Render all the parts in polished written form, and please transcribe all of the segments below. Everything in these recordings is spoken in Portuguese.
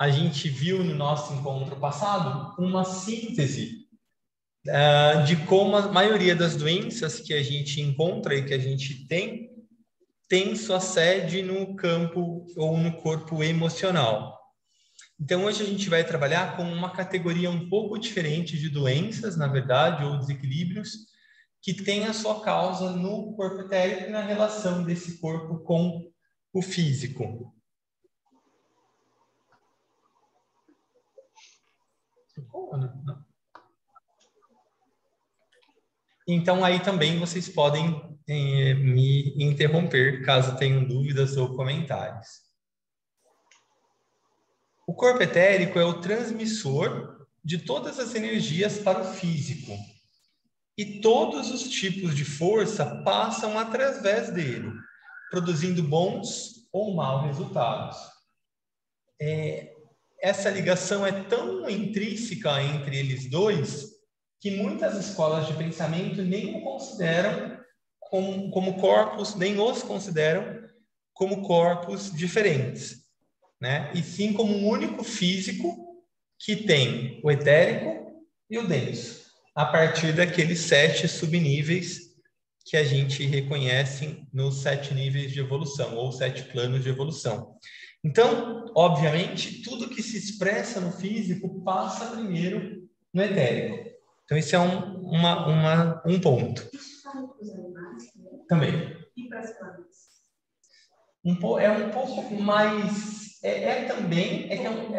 a gente viu no nosso encontro passado uma síntese de como a maioria das doenças que a gente encontra e que a gente tem sua sede no campo ou no corpo emocional. Então, hoje a gente vai trabalhar com uma categoria um pouco diferente de doenças, na verdade, ou desequilíbrios, que tem a sua causa no corpo etérico e na relação desse corpo com o físico. Então, aí também vocês podem me interromper, caso tenham dúvidas ou comentários. O corpo etérico é o transmissor de todas as energias para o físico. E todos os tipos de força passam através dele, produzindo bons ou maus resultados. Essa ligação é tão intrínseca entre eles dois que muitas escolas de pensamento nem o consideram como corpos, nem os consideram como corpos diferentes, né? E sim como um único físico que tem o etérico e o denso, a partir daqueles 7 subníveis que a gente reconhece nos 7 níveis de evolução, ou 7 planos de evolução. Então, obviamente, tudo que se expressa no físico passa primeiro no etérico. Então, esse é um ponto. Também. E para as plantas? É um pouco mais... É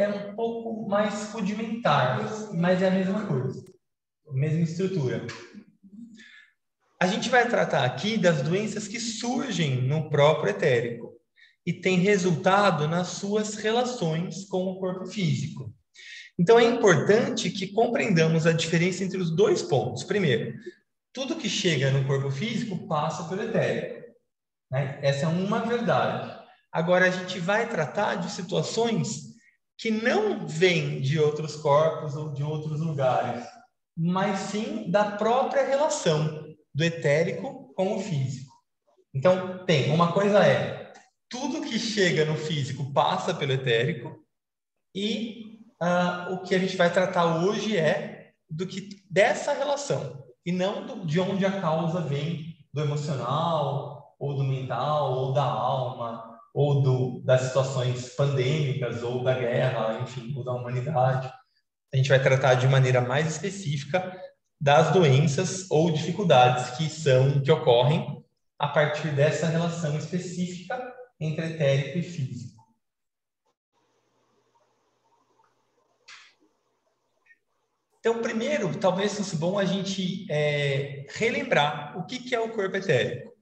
um pouco mais rudimentar, mas é a mesma coisa. A mesma estrutura. A gente vai tratar aqui das doenças que surgem no próprio etérico e tem resultado nas suas relações com o corpo físico. Então, é importante que compreendamos a diferença entre os dois pontos. Primeiro, tudo que chega no corpo físico passa pelo etérico, né? Essa é uma verdade. Agora, a gente vai tratar de situações que não vêm de outros corpos ou de outros lugares, mas sim da própria relação do etérico com o físico. Então, uma coisa tudo que chega no físico passa pelo etérico e o que a gente vai tratar hoje é dessa relação e não de onde a causa vem do emocional ou do mental ou da alma ou das situações pandêmicas ou da guerra, enfim, ou da humanidade. A gente vai tratar de maneira mais específica das doenças ou dificuldades que ocorrem a partir dessa relação específica entre etérico e físico. Então, primeiro, talvez fosse bom a gente relembrar o que é o corpo etérico.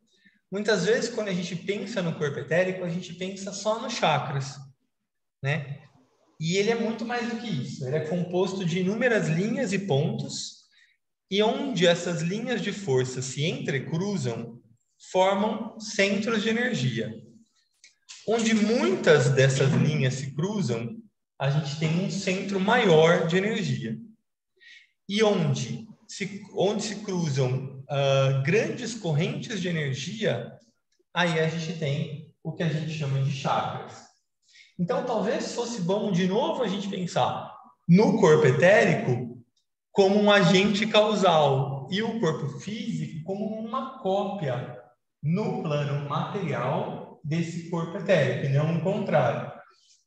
Muitas vezes, quando a gente pensa no corpo etérico, a gente pensa só nos chakras, né? E ele é muito mais do que isso. Ele é composto de inúmeras linhas e pontos, e onde essas linhas de força se entrecruzam, formam centros de energia. Onde muitas dessas linhas se cruzam, a gente tem um centro maior de energia. E onde se cruzam grandes correntes de energia, aí a gente tem o que a gente chama de chakras. Então, talvez fosse bom, de novo, a gente pensar no corpo etérico como um agente causal e o corpo físico como uma cópia no plano material desse corpo etérico, e não o contrário.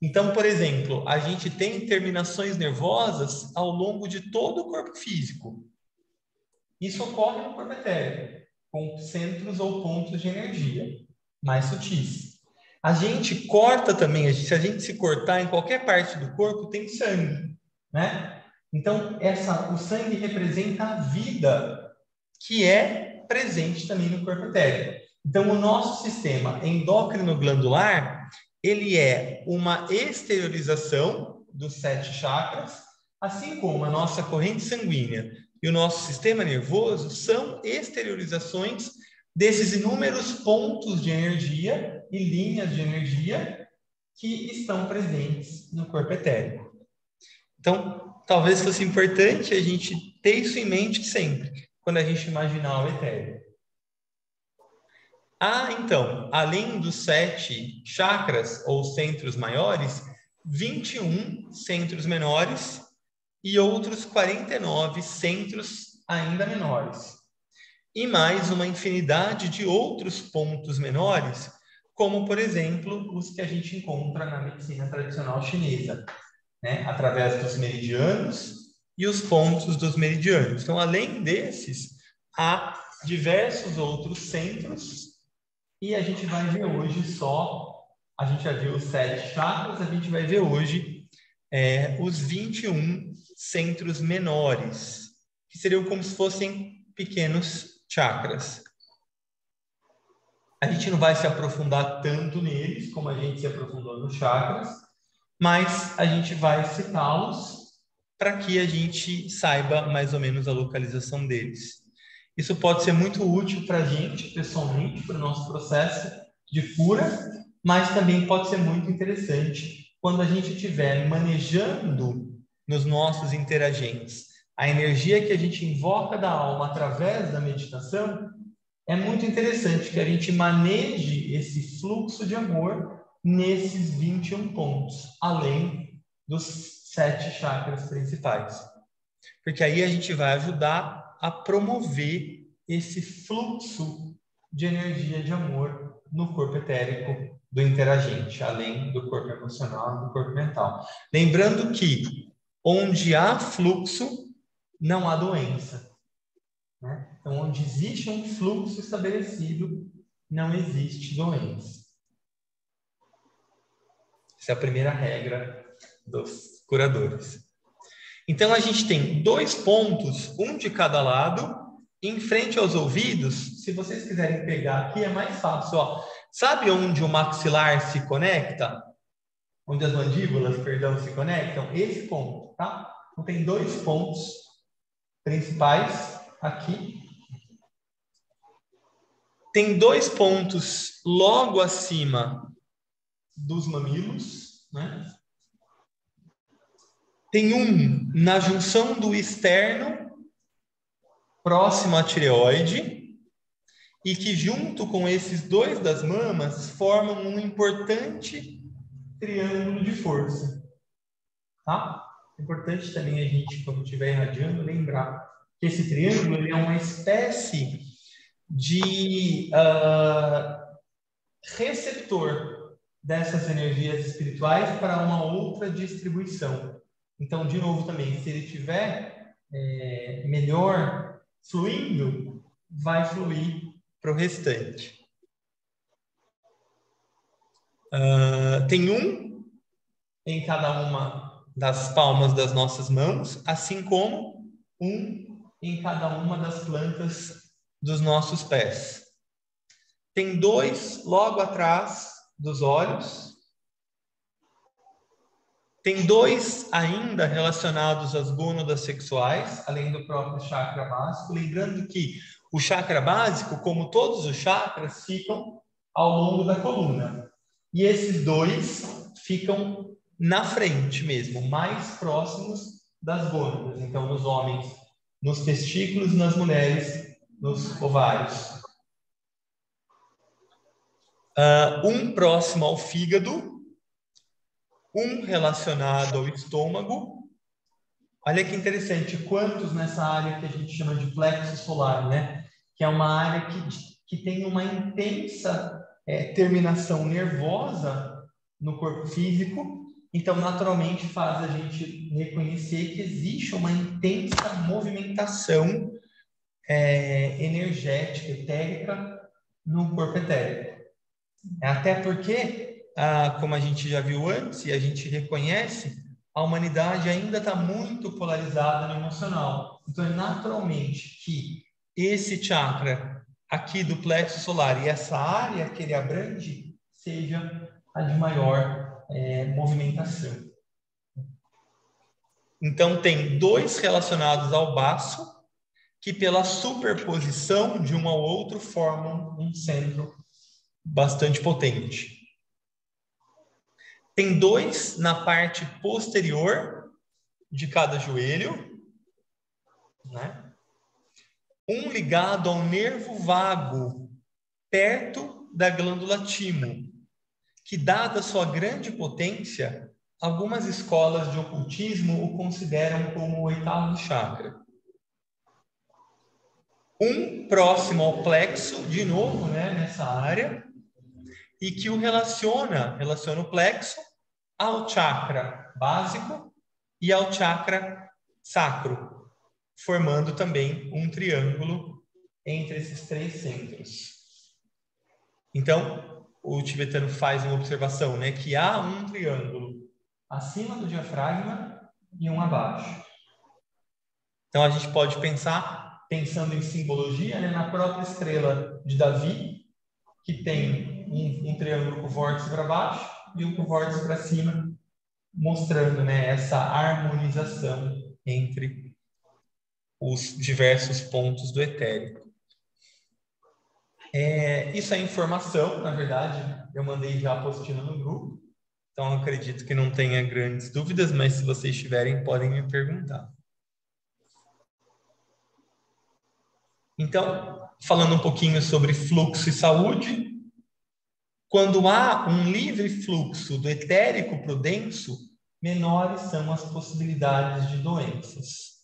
Então, por exemplo, a gente tem terminações nervosas ao longo de todo o corpo físico. Isso ocorre no corpo etérico, com centros ou pontos de energia mais sutis. A gente corta também, se a gente se cortar em qualquer parte do corpo, tem sangue, né? Então, o sangue representa a vida que é presente também no corpo etérico. Então, o nosso sistema endócrino glandular, ele é uma exteriorização dos 7 chakras, assim como a nossa corrente sanguínea e o nosso sistema nervoso são exteriorizações desses inúmeros pontos de energia e linhas de energia que estão presentes no corpo etérico. Então, talvez fosse importante a gente ter isso em mente sempre, quando a gente imaginar o etérico. Então, além dos 7 chakras ou centros maiores, 21 centros menores e outros 49 centros ainda menores. E mais uma infinidade de outros pontos menores, como, por exemplo, os que a gente encontra na medicina tradicional chinesa, né? Através dos meridianos e os pontos dos meridianos. Então, além desses, há diversos outros centros e a gente vai ver hoje a gente já viu os 7 chakras, a gente vai ver hoje os 21 centros menores, que seriam como se fossem pequenos chakras. A gente não vai se aprofundar tanto neles como a gente se aprofundou nos chakras, mas a gente vai citá-los para que a gente saiba mais ou menos a localização deles. Isso pode ser muito útil para a gente, pessoalmente, para o nosso processo de cura, mas também pode ser muito interessante quando a gente estiver manejando nos nossos interagentes a energia que a gente invoca da alma através da meditação. É muito interessante que a gente maneje esse fluxo de amor nesses 21 pontos, além dos 7 chakras principais. Porque aí a gente vai ajudar a promover esse fluxo de energia de amor no corpo etérico do interagente, além do corpo emocional e do corpo mental. Lembrando que onde há fluxo, não há doença. Né? Então, onde existe um fluxo estabelecido, não existe doença. Essa é a primeira regra dos curadores. Então, a gente tem 2 pontos, um de cada lado, em frente aos ouvidos. Se vocês quiserem pegar aqui, é mais fácil. Ó. Sabe onde o maxilar se conecta? Onde as mandíbulas, perdão, se conectam? Esse ponto, tá? Então, tem 2 pontos principais aqui. Tem 2 pontos logo acima dos mamilos, né? Tem um na junção do externo, próximo à tireoide, e que junto com esses 2 das mamas formam um importante triângulo de força. Tá? É importante também a gente, quando estiver irradiando, lembrar que esse triângulo ele é uma espécie de receptor dessas energias espirituais para uma outra distribuição. Então, de novo também, se ele estiver melhor fluindo, vai fluir para o restante. Tem um em cada uma das palmas das nossas mãos, assim como um em cada uma das plantas dos nossos pés. Tem 2 logo atrás dos olhos. Tem 2 ainda relacionados às gônadas sexuais, além do próprio chakra básico. Lembrando que o chakra básico, como todos os chakras, ficam ao longo da coluna. E esses 2 ficam na frente mesmo, mais próximos das gônadas. Então, nos homens, nos testículos, nas mulheres, nos ovários. Um próximo ao fígado, um relacionado ao estômago. Olha que interessante, quantos nessa área que a gente chama de plexo solar, né? Que é uma área que tem uma intensa terminação nervosa no corpo físico. Então, naturalmente, faz a gente reconhecer que existe uma intensa movimentação energética, etérica, no corpo etérico. Até porque, como a gente já viu antes, e a gente reconhece, a humanidade ainda está muito polarizada no emocional. Então, é naturalmente que esse chakra aqui do plexo solar e essa área que ele abrange seja a de maior movimentação. Então, tem 2 relacionados ao baço, que pela superposição de um ao outro formam um centro bastante potente. Tem 2 na parte posterior de cada joelho, né? Um ligado ao nervo vago, perto da glândula timo, que, dada sua grande potência, algumas escolas de ocultismo o consideram como o 8º chakra. Um próximo ao plexo, de novo, né, nessa área, e que o relaciona o plexo ao chakra básico e ao chakra sacro, formando também um triângulo entre esses 3 centros. Então, o tibetano faz uma observação, né, que há um triângulo acima do diafragma e um abaixo. Então, a gente pode pensar, pensando em simbologia, né, na própria estrela de Davi, que tem um triângulo com vórtice para baixo e um com vórtice para cima, mostrando, né, essa harmonização entre os diversos pontos do etérico. Isso é informação, na verdade, eu mandei já a apostila no grupo, então eu acredito que não tenha grandes dúvidas, mas se vocês tiverem, podem me perguntar. Então, falando um pouquinho sobre fluxo e saúde, quando há um livre fluxo do etérico para o denso, menores são as possibilidades de doenças.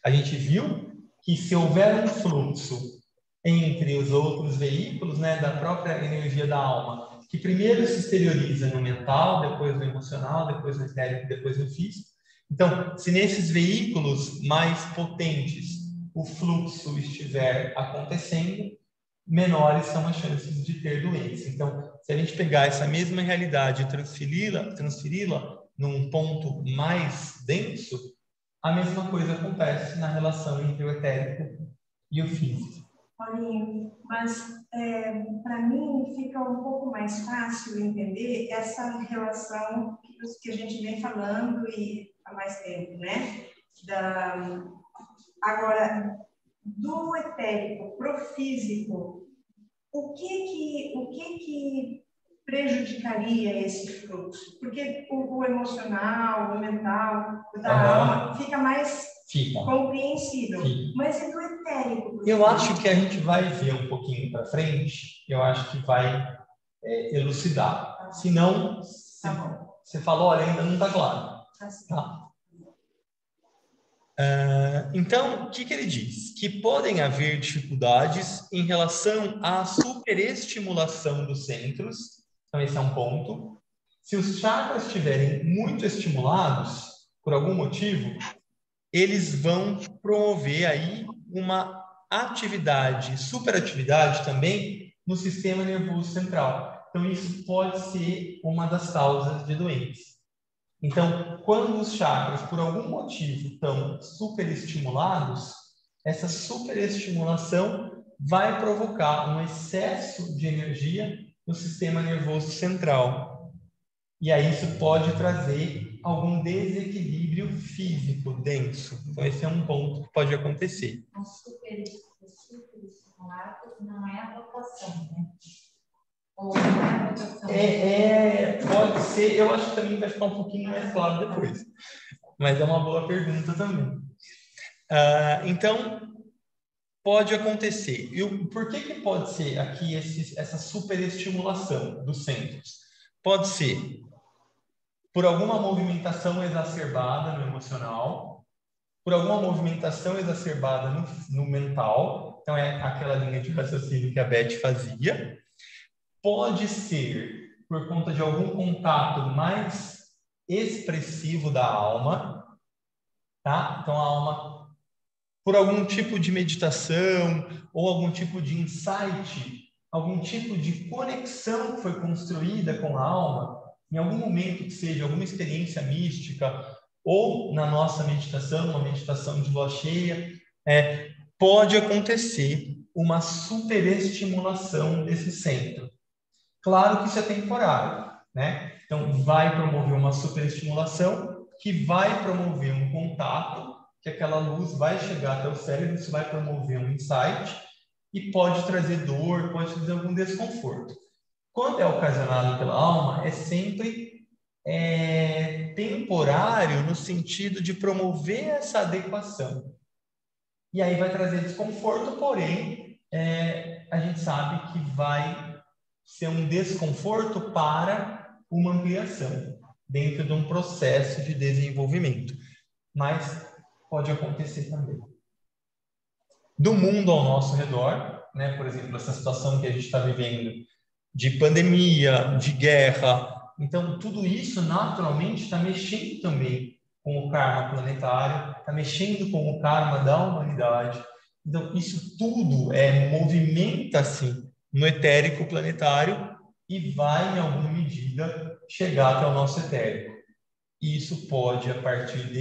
A gente viu que se houver um fluxo entre os outros veículos, né, da própria energia da alma, que primeiro se exterioriza no mental, depois no emocional, depois no etérico, depois no físico. Então, se nesses veículos mais potentes o fluxo estiver acontecendo, menores são as chances de ter doença. Então, se a gente pegar essa mesma realidade e transferi-la num ponto mais denso, a mesma coisa acontece na relação entre o etérico e o físico. Paulinho, mas para mim fica um pouco mais fácil entender essa relação que a gente vem falando há mais tempo, né? Agora, do etérico para o físico, o que prejudicaria esse fluxo? Porque o emocional, o mental, o da alma fica mais compreensível. Mas e do etérico? Eu acho que a gente vai ver um pouquinho para frente, eu acho que vai elucidar. Se não, você falou, olha, ainda não está claro. Tá? Então, o que ele diz? Que podem haver dificuldades em relação à superestimulação dos centros. Então, esse é um ponto. Se os chakras estiverem muito estimulados, por algum motivo, eles vão promover aí uma atividade, superatividade também, no sistema nervoso central. Então, isso pode ser uma das causas de doença. Então, quando os chakras, por algum motivo, estão superestimulados, essa superestimulação vai provocar um excesso de energia no sistema nervoso central. E aí isso pode trazer algum desequilíbrio físico denso. Então, esse é um ponto que pode acontecer. O superestimulado não é a rotação, né? Ou não é a rotação? Pode ser. Eu acho que também vai ficar um pouquinho mais claro depois. Mas é uma boa pergunta também. Então, pode acontecer. E por que pode ser aqui essa superestimulação dos centros? Pode ser por alguma movimentação exacerbada no emocional, por alguma movimentação exacerbada no mental, então é aquela linha de raciocínio que a Beth fazia. Pode ser por conta de algum contato mais expressivo da alma, tá? Então a alma, por algum tipo de meditação ou algum tipo de insight, algum tipo de conexão que foi construída com a alma, em algum momento que seja alguma experiência mística ou na nossa meditação, uma meditação de lua cheia, pode acontecer uma superestimulação desse centro. Claro que isso é temporário, né? Então, vai promover uma superestimulação que vai promover um contato, que aquela luz vai chegar até o cérebro, isso vai promover um insight e pode trazer dor, pode trazer algum desconforto. Quando é ocasionado pela alma, é sempre temporário no sentido de promover essa adequação. E aí vai trazer desconforto, porém, a gente sabe que vai ser um desconforto para uma ampliação. dentro de um processo de desenvolvimento. Mas pode acontecer também. Do mundo ao nosso redor, né? Por exemplo, essa situação que a gente está vivendo de pandemia, de guerra. Então, tudo isso naturalmente está mexendo também com o karma planetário, está mexendo com o karma da humanidade. Então, isso tudo movimenta-se no etérico planetário e vai, em alguma medida, chegar até o nosso etérico. E isso pode, a partir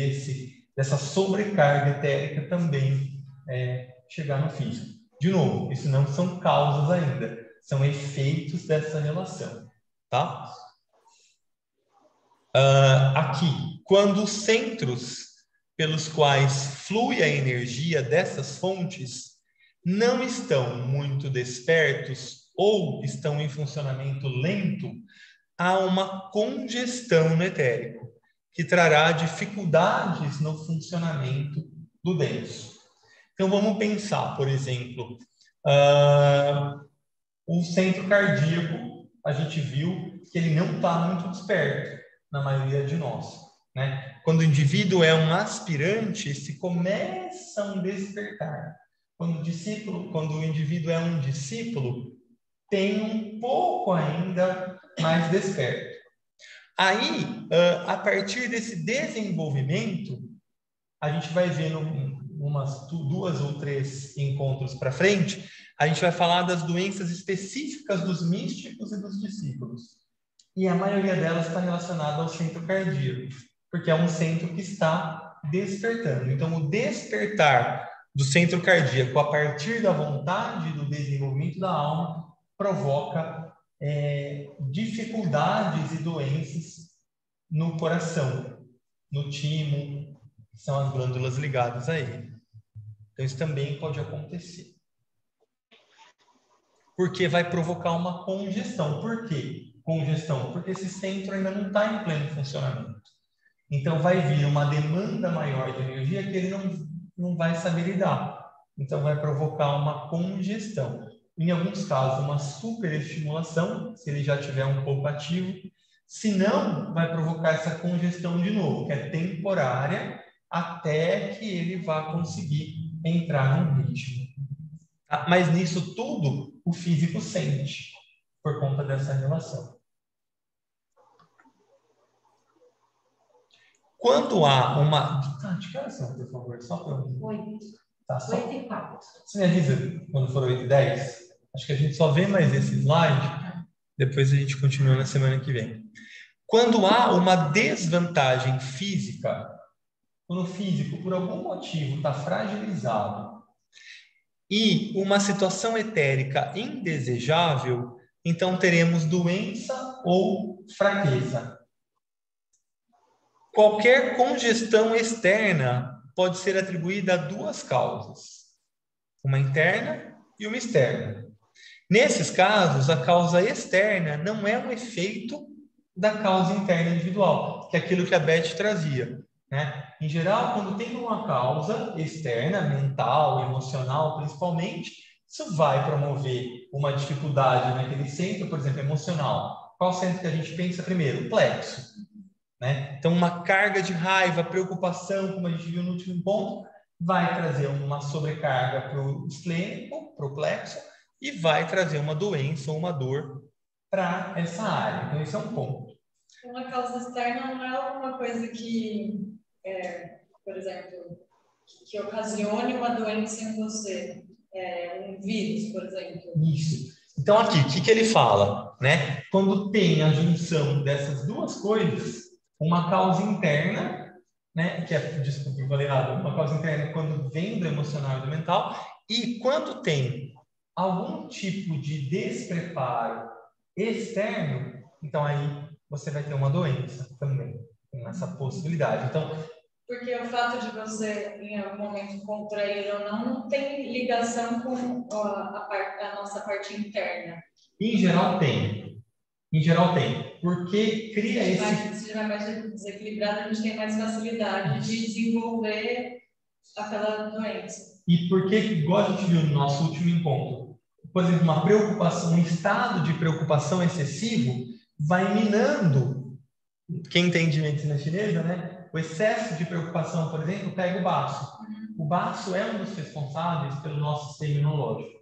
dessa sobrecarga etérica, também chegar no físico. De novo, isso não são causas ainda, são efeitos dessa relação, tá? Aqui, quando os centros pelos quais flui a energia dessas fontes não estão muito despertos ou estão em funcionamento lento, há uma congestão no etérico, que trará dificuldades no funcionamento do denso. Então, vamos pensar, por exemplo, o centro cardíaco, a gente viu que ele não está muito desperto na maioria de nós, né? Quando o indivíduo é um aspirante, se começa um despertar. Quando o indivíduo é um discípulo, tem um pouco ainda mais desperto. Aí, a partir desse desenvolvimento, a gente vai ver umas 2 ou 3 encontros para frente, a gente vai falar das doenças específicas dos místicos e dos discípulos. E a maioria delas está relacionada ao centro cardíaco, porque é um centro que está despertando. Então, o despertar do centro cardíaco a partir da vontade do desenvolvimento da alma provoca dificuldades e doenças no coração, no timo, que são as glândulas ligadas a ele. Então, isso também pode acontecer. Porque vai provocar uma congestão. Por quê? Congestão? Porque esse centro ainda não está em pleno funcionamento. Então, vai vir uma demanda maior de energia que ele não vai saber lidar. Então, vai provocar uma congestão. Em alguns casos, uma superestimulação, se ele já estiver um pouco ativo. Se não, vai provocar essa congestão de novo, que é temporária, até que ele vá conseguir entrar num ritmo. Mas nisso tudo, o físico sente, por conta dessa relação. Quando há uma... que horas são, por favor? Só para eu... 8. Tá, 8h04. Você me avisa quando for 8h10? Acho que a gente só vê mais esse slide, depois a gente continua na semana que vem. Quando há uma desvantagem física, quando o físico, por algum motivo, está fragilizado, e uma situação etérica indesejável, então teremos doença ou fraqueza. Qualquer congestão externa pode ser atribuída a 2 causas, uma interna e uma externa. Nesses casos, a causa externa não é um efeito da causa interna individual, que é aquilo que a Beth trazia, né? Em geral, quando tem uma causa externa, mental, emocional, principalmente, isso vai promover uma dificuldade naquele centro, por exemplo, emocional. Qual centro que a gente pensa primeiro? O plexo, né? Então, uma carga de raiva, preocupação, como a gente viu no último ponto, vai trazer uma sobrecarga para o esplênico, para o plexo, e vai trazer uma doença ou uma dor para essa área. Então, esse é um ponto. Uma causa externa não é alguma coisa que, por exemplo, que ocasione uma doença em você. Um vírus, por exemplo. Isso. Então, aqui, o que ele fala, né? Quando tem a junção dessas 2 coisas, uma causa interna, né? Desculpa, eu falei errado. Uma causa interna quando vem do emocional e do mental, e quando tem algum tipo de despreparo externo, então aí você vai ter uma doença também, com essa possibilidade. Então, porque o fato de você, em algum momento, contrair ou não tem ligação com a nossa parte interna. Em geral tem. Porque cria esse... Se estiver mais desequilibrado, a gente tem mais facilidade de desenvolver aquela doença. E por que, igual a gente viu no nosso último encontro, por exemplo, uma preocupação, um estado de preocupação excessivo vai minando quem entende medicina chinesa, né? O excesso de preocupação, por exemplo, pega o baço. O baço é um dos responsáveis pelo nosso sistema imunológico.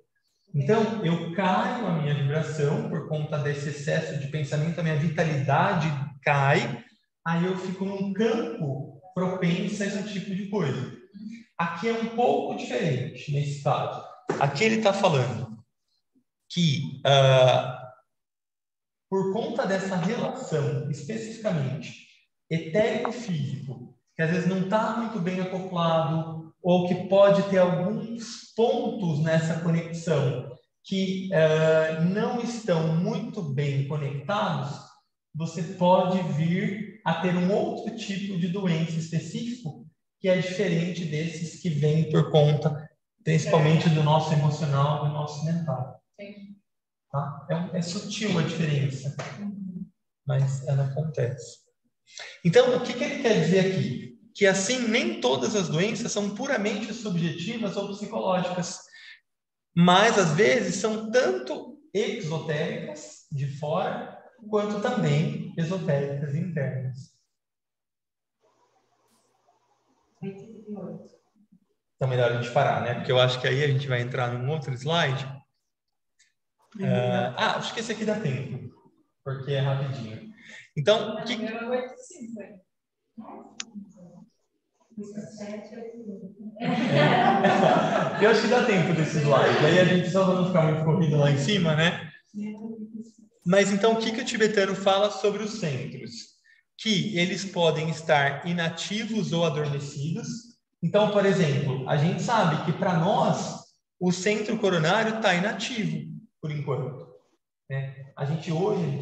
Então, eu caio a minha vibração por conta desse excesso de pensamento, a minha vitalidade cai, aí eu fico num campo propenso a esse tipo de coisa. Aqui é um pouco diferente nesse caso. Aqui ele está falando que, por conta dessa relação, especificamente, etérico-físico, que às vezes não está muito bem acoplado, ou que pode ter alguns pontos nessa conexão que não estão muito bem conectados, você pode vir a ter um outro tipo de doença específico que é diferente desses que vêm por conta, principalmente do nosso emocional, do nosso mental. Tá? É sutil a diferença, mas ela acontece. Então, o que ele quer dizer aqui? Que assim, nem todas as doenças são puramente subjetivas ou psicológicas, mas às vezes são tanto exotéricas, de fora, quanto também esotéricas internas. Então, melhor a gente parar, né? Porque eu acho que aí a gente vai entrar num outro slide. Acho que esse aqui dá tempo, porque é rapidinho. Então, o que... Eu acho que dá tempo desse slide. Aí a gente só não ficar muito corrido lá em cima, né? Mas então, o que o tibetano fala sobre os centros? Que eles podem estar inativos ou adormecidos. Então, por exemplo, a gente sabe que para nós, o centro coronário está inativo, por enquanto. Né? A gente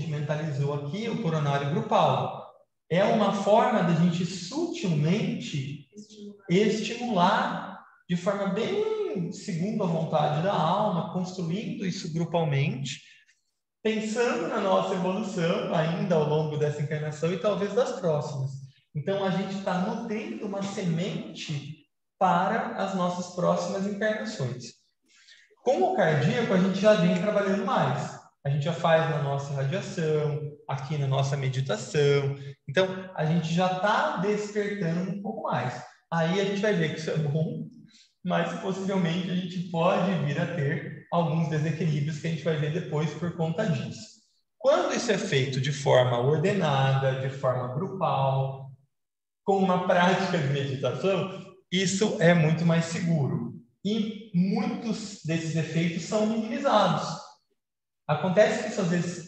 mentalizou aqui o coronário grupal. É uma forma da gente sutilmente estimular de forma bem segundo a vontade da alma, construindo isso grupalmente, pensando na nossa evolução ainda ao longo dessa encarnação e talvez das próximas. Então, a gente está nutrindo uma semente para as nossas próximas encarnações. Com o cardíaco, a gente já vem trabalhando mais. A gente já faz na nossa radiação, aqui na nossa meditação. Então, a gente já está despertando um pouco mais. Aí a gente vai ver que isso é bom, mas possivelmente a gente pode vir a ter alguns desequilíbrios que a gente vai ver depois por conta disso. Quando isso é feito de forma ordenada, de forma grupal, com uma prática de meditação, isso é muito mais seguro. E muitos desses efeitos são minimizados. Acontece que isso às vezes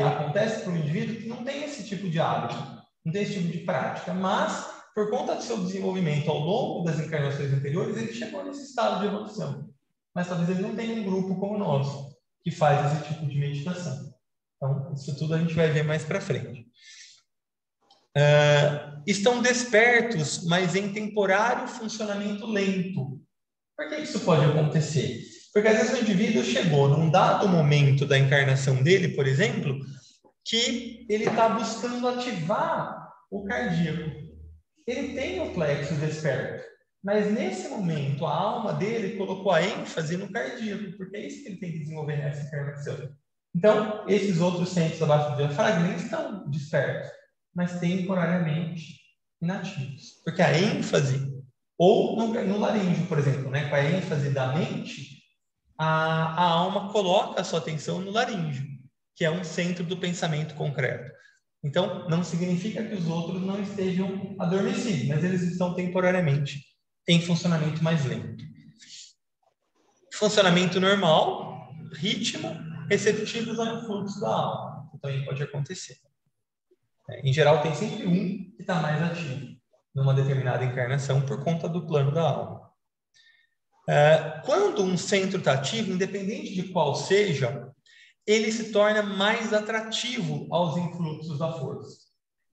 acontece para um indivíduo que não tem esse tipo de hábito, não tem esse tipo de prática, mas por conta do seu desenvolvimento ao longo das encarnações anteriores, ele chegou nesse estado de evolução. Mas talvez ele não tenha um grupo como o nosso, que faz esse tipo de meditação. Então, isso tudo a gente vai ver mais para frente. Estão despertos, mas em temporário funcionamento lento. Por que isso pode acontecer? Porque às vezes o indivíduo chegou num dado momento da encarnação dele, por exemplo, que ele está buscando ativar o cardíaco. Ele tem o plexo desperto, mas nesse momento a alma dele colocou a ênfase no cardíaco, porque é isso que ele tem que desenvolver nessa encarnação. Então, esses outros centros abaixo do diafragma estão despertos, mas temporariamente inativos. Porque a ênfase, ou no laríngeo, por exemplo, né, com a ênfase da mente, a alma coloca a sua atenção no laríngeo, que é um centro do pensamento concreto. Então, não significa que os outros não estejam adormecidos, mas eles estão temporariamente em funcionamento mais lento. Funcionamento normal, ritmo, receptivos ao fluxo da alma. Então, aí pode acontecer. Em geral, tem sempre um que está mais ativo numa determinada encarnação por conta do plano da alma. Quando um centro está ativo, independente de qual seja, ele se torna mais atrativo aos influxos da força.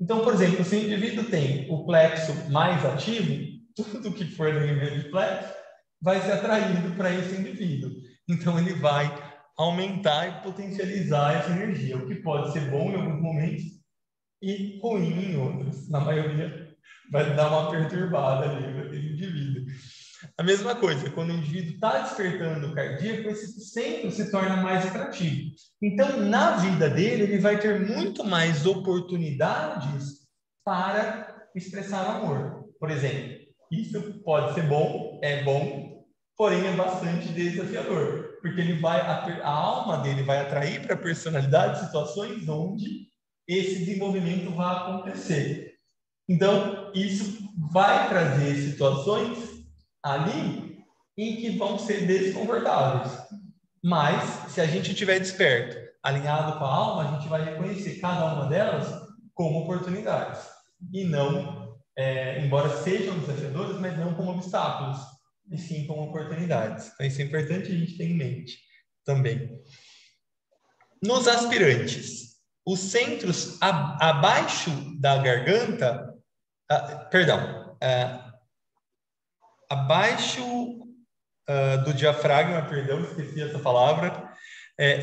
Então, por exemplo, se o indivíduo tem o plexo mais ativo, tudo que for no nível de plexo vai ser atraído para esse indivíduo. Então, ele vai aumentar e potencializar essa energia, o que pode ser bom em alguns momentos e ruim em outros. Na maioria, vai dar uma perturbada ali naquele indivíduo. A mesma coisa, quando o indivíduo está despertando o cardíaco, esse centro se torna mais atrativo. Então, na vida dele, ele vai ter muito mais oportunidades para expressar o amor. Por exemplo, isso pode ser bom, porém é bastante desafiador, porque a alma dele vai atrair para a personalidade situações onde esse desenvolvimento vai acontecer. Então, isso vai trazer situações ali em que vão ser desconfortáveis. Mas, se a gente estiver desperto, alinhado com a alma, a gente vai reconhecer cada uma delas como oportunidades. E não, embora sejam desafiadores, mas não como obstáculos, e sim como oportunidades. Então, isso é importante a gente ter em mente também. Nos aspirantes, os centros abaixo da garganta, abaixo do diafragma, esqueci essa palavra,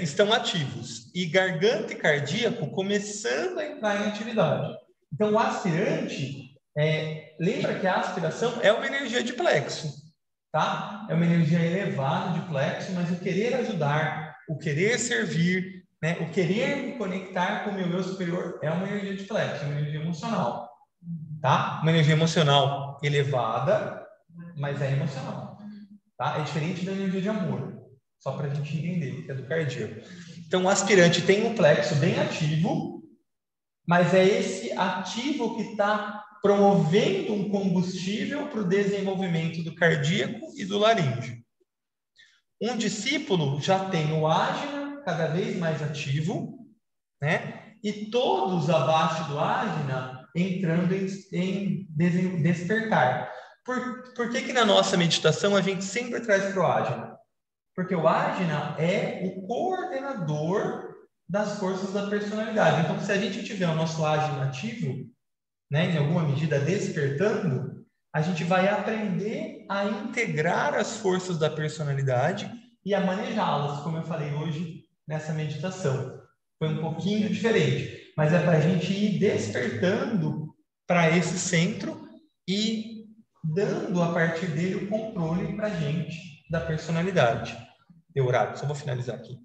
estão ativos. E garganta e cardíaco começando a entrar em atividade. Então, o aspirante, lembra que a aspiração é uma energia de plexo, tá? É uma energia elevada de plexo, mas o querer ajudar, o querer servir, né? O querer me conectar com o meu eu superior é uma energia de plexo, uma energia emocional, tá? Uma energia emocional elevada, mas é emocional, tá? É diferente da energia de amor, só para a gente entender, que é do cardíaco. Então, o aspirante tem um plexo bem ativo, mas é esse ativo que está promovendo um combustível para o desenvolvimento do cardíaco e do laríngeo. Um discípulo já tem o ágina cada vez mais ativo, né? E todos abaixo do ágina entrando em despertar. Por que na nossa meditação a gente sempre traz para o ágina? Porque o ágina é o coordenador das forças da personalidade. Então, se a gente tiver o nosso ágina ativo, né, em alguma medida despertando, a gente vai aprender a integrar as forças da personalidade e a manejá-las, como eu falei hoje nessa meditação. Foi um pouquinho diferente, mas é para a gente ir despertando para esse centro e dando a partir dele o controle para a gente da personalidade. Deu horário, só vou finalizar aqui.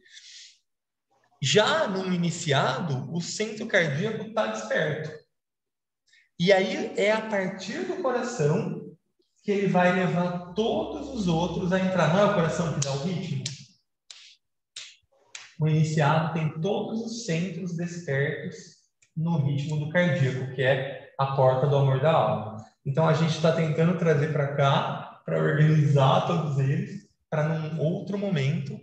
Já no iniciado, o centro cardíaco está desperto. E aí é a partir do coração que ele vai levar todos os outros a entrar. Não é o coração que dá o ritmo? O iniciado tem todos os centros despertos no ritmo do cardíaco, que é a porta do amor da alma. Então a gente está tentando trazer para cá, para organizar todos eles, para num outro momento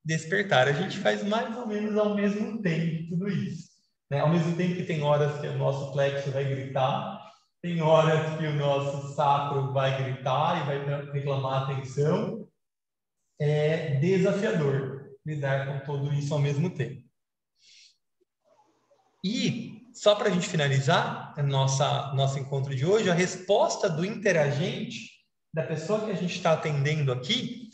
despertar. A gente faz mais ou menos ao mesmo tempo tudo isso, né? Ao mesmo tempo que tem horas que o nosso plexo vai gritar, tem horas que o nosso sacro vai gritar e vai reclamar atenção. É desafiador lidar com tudo isso ao mesmo tempo. E, só para a gente finalizar nosso encontro de hoje, a resposta do interagente, da pessoa que a gente está atendendo aqui,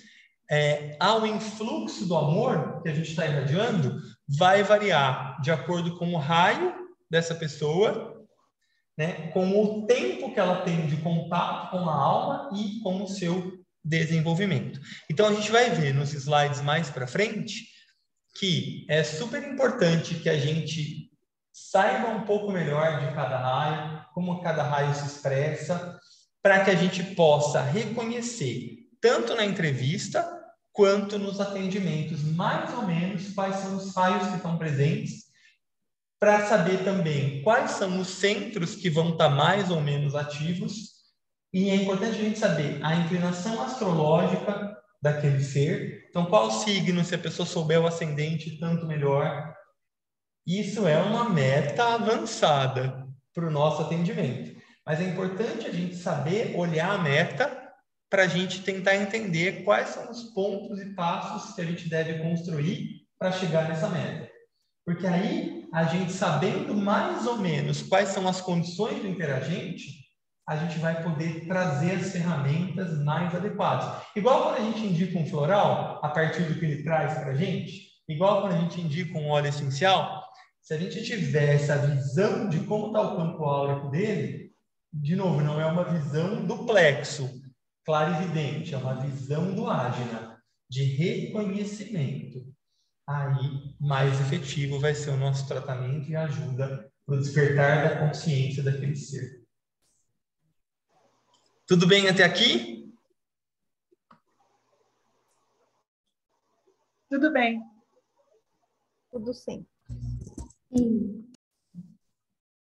ao influxo do amor que a gente está irradiando, vai variar de acordo com o raio dessa pessoa, né, com o tempo que ela tem de contato com a alma e com o seu desenvolvimento. Então, a gente vai ver nos slides mais para frente que é super importante que a gente saiba um pouco melhor de cada raio, como cada raio se expressa, para que a gente possa reconhecer, tanto na entrevista quanto nos atendimentos, mais ou menos quais são os raios que estão presentes, para saber também quais são os centros que vão estar mais ou menos ativos. E é importante a gente saber a inclinação astrológica daquele ser. Então, qual signo, se a pessoa souber o ascendente, tanto melhor. Isso é uma meta avançada para o nosso atendimento. Mas é importante a gente saber olhar a meta para a gente tentar entender quais são os pontos e passos que a gente deve construir para chegar nessa meta. Porque aí, a gente sabendo mais ou menos quais são as condições do interagente, a gente vai poder trazer as ferramentas mais adequadas. Igual quando a gente indica um floral, a partir do que ele traz para a gente, igual quando a gente indica um óleo essencial, se a gente tiver essa visão de como está o campo áurico dele, de novo, não é uma visão do plexo clarividente, é uma visão do ágina, de reconhecimento. Aí, mais efetivo vai ser o nosso tratamento e ajuda para o despertar da consciência daquele ser. Tudo bem até aqui? Tudo bem. Tudo sim.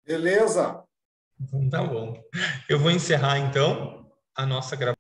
Beleza. Então, tá bom. Eu vou encerrar, então, a nossa gravação.